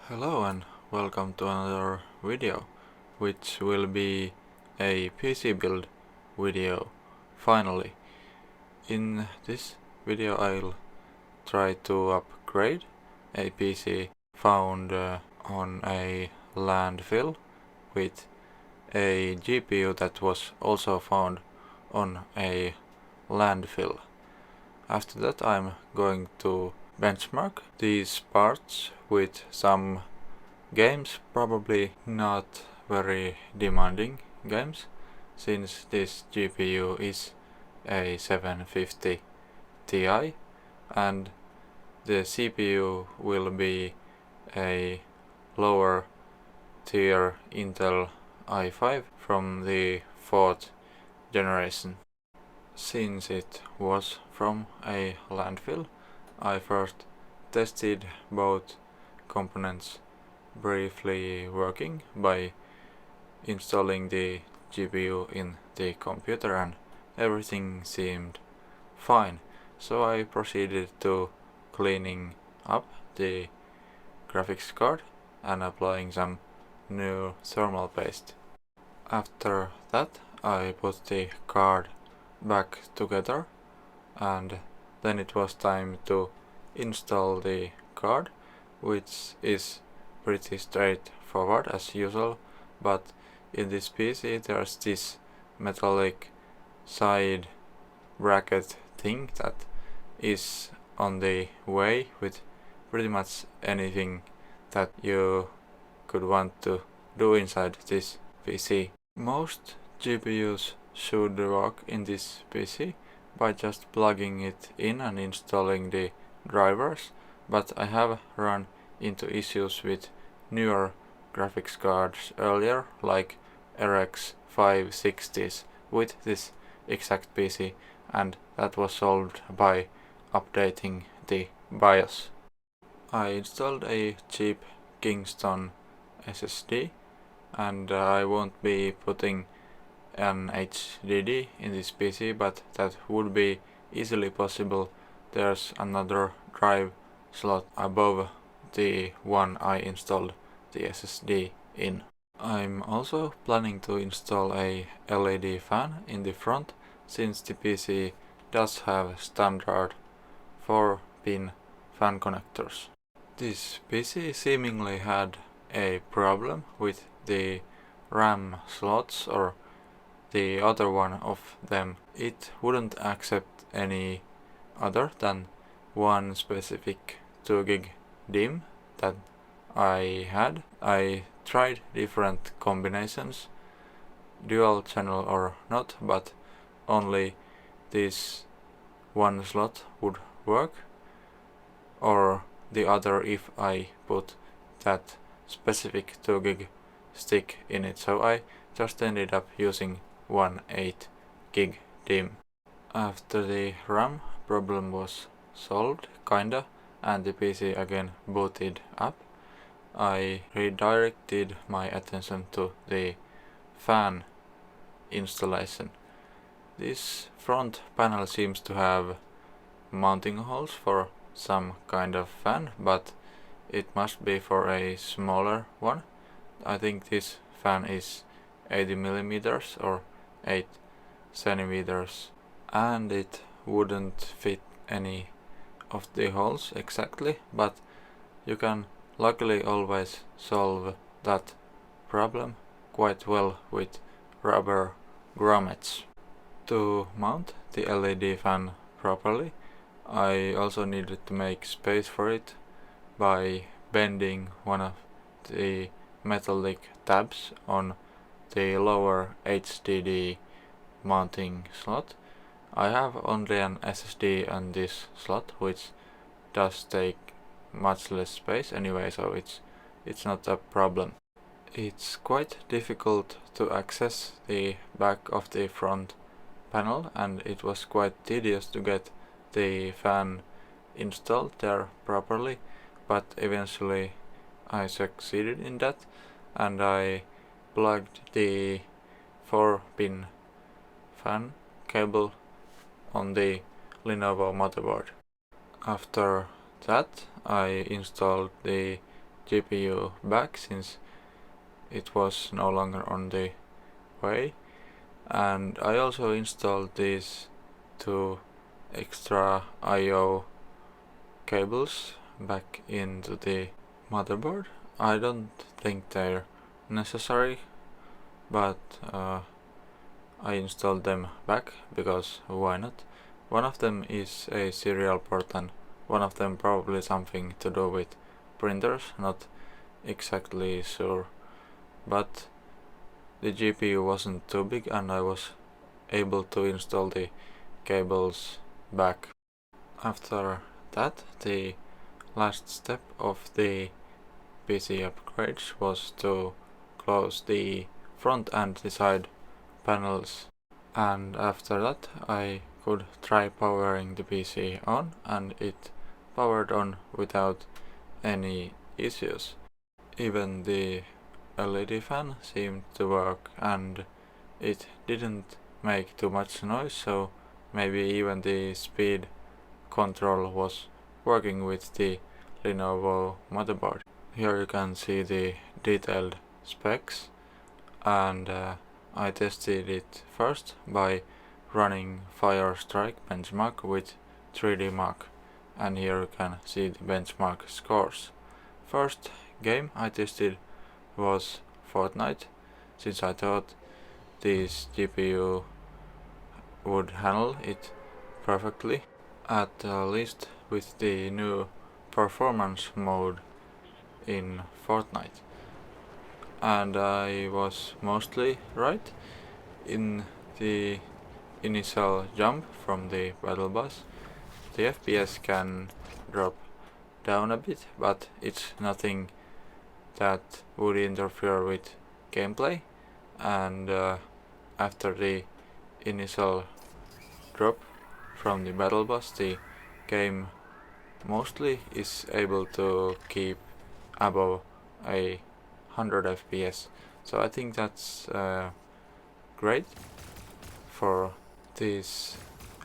Hello and welcome to another video, which will be a PC build video, finally. In this video I'll try to upgrade a PC found on a landfill with a GPU that was also found on a landfill. After that I'm going to benchmark these parts with some games, probably not very demanding games, since this GPU is a 750 Ti and the CPU will be a lower tier Intel i5 from the 4th generation. Since it was from a landfill, I first tested both components briefly working by installing the GPU in the computer, and everything seemed fine. So I proceeded to cleaning up the graphics card and applying some new thermal paste. After that I put the card back together, and then it was time to install the card, which is pretty straightforward as usual, but in this PC there's this metallic side bracket thing that is on the way with pretty much anything that you could want to do inside this PC. Most GPUs should work in this PC by just plugging it in and installing the drivers, but I have run into issues with newer graphics cards earlier, like RX 560s with this exact PC, and that was solved by updating the BIOS. I installed a cheap Kingston SSD, and I won't be putting an HDD in this PC, but that would be easily possible. There's another drive slot above the one I installed the SSD in. I'm also planning to install a LED fan in the front, since the PC does have standard 4-pin fan connectors. This PC seemingly had a problem with the RAM slots, or the other one of them. It wouldn't accept any other than one specific 2 gig DIMM that I had. I tried different combinations, dual channel or not, but only this one slot would work, or the other if I put that specific 2 gig stick in it. So I just ended up using 1/8 gig DIMM. After the RAM problem was solved, kinda, and the PC again booted up, I redirected my attention to the fan installation. This front panel seems to have mounting holes for some kind of fan, but it must be for a smaller one. I think this fan is 80 millimeters or 8 centimeters, and it wouldn't fit any of the holes exactly, but you can luckily always solve that problem quite well with rubber grommets. To mount the LED fan properly, I also needed to make space for it by bending one of the metallic tabs on the lower HDD mounting slot. I have only an SSD on this slot, which does take much less space anyway, so it's not a problem. It's quite difficult to access the back of the front panel, and it was quite tedious to get the fan installed there properly, but eventually I succeeded in that, and I plugged the 4-pin fan cable on the Lenovo motherboard. After that I installed the GPU back since it was no longer on the way, and I also installed these two extra I/O cables back into the motherboard. I don't think they're necessary, but I installed them back because why not? One of them is a serial port and one of them probably something to do with printers, not exactly sure, but the GPU wasn't too big and I was able to install the cables back. After that, the last step of the PC upgrades was to close the front and the side panels, and after that I could try powering the PC on, and it powered on without any issues. Even the LED fan seemed to work and it didn't make too much noise, so maybe even the speed control was working with the Lenovo motherboard. Here you can see the detailed specs, and I tested it first by running Firestrike benchmark with 3D Mark, and here you can see the benchmark scores. First game I tested was Fortnite, since I thought this GPU would handle it perfectly, at least with the new performance mode in Fortnite. And I was mostly right. In the initial jump from the battle bus, the FPS can drop down a bit, but it's nothing that would interfere with gameplay, and after the initial drop from the battle bus, the game mostly is able to keep above 100 FPS, so I think that's great for this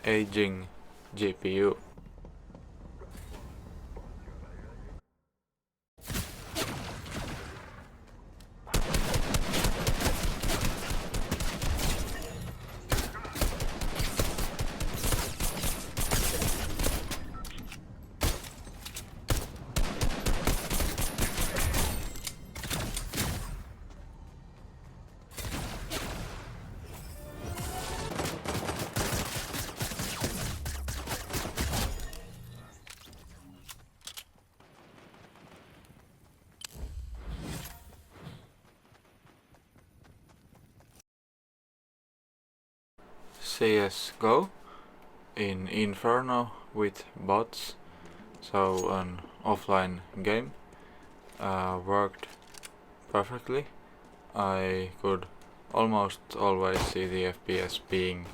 aging GPU. CSGO in Inferno with bots, so an offline game, worked perfectly. I could almost always see the FPS being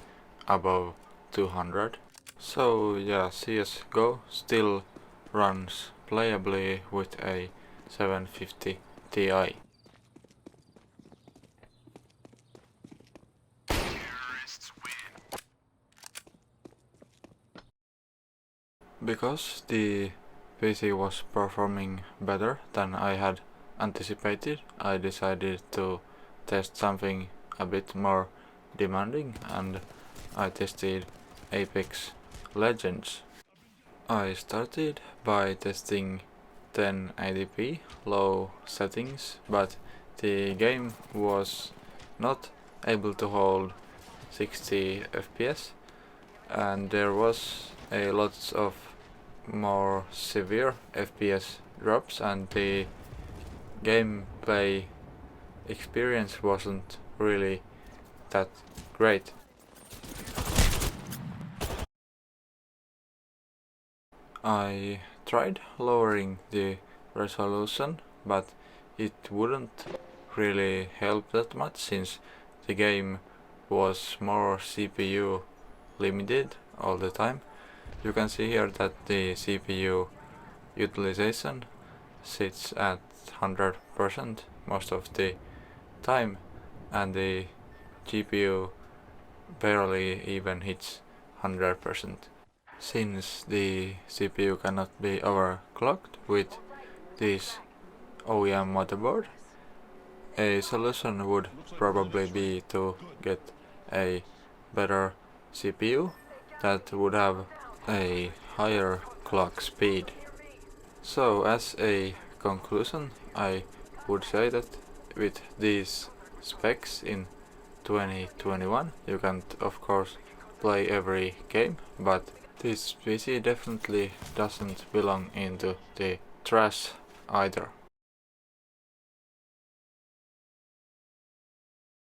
above 200. So yeah, CSGO still runs playably with a 750 Ti. Because the PC was performing better than I had anticipated, I decided to test something a bit more demanding, and I tested Apex Legends. I started by testing 1080p low settings, but the game was not able to hold 60 FPS, and there was a lot of more severe FPS drops, and the gameplay experience wasn't really that great. I tried lowering the resolution, but it wouldn't really help that much since the game was more CPU limited all the time. You can see here that the CPU utilization sits at 100% most of the time, and the GPU barely even hits 100%. Since the CPU cannot be overclocked with these OEM motherboard. A solution would probably be to get a better CPU that would have a higher clock speed. So as a conclusion, I would say that with these specs in 2021 you can't of course play every game, but this PC definitely doesn't belong into the trash either.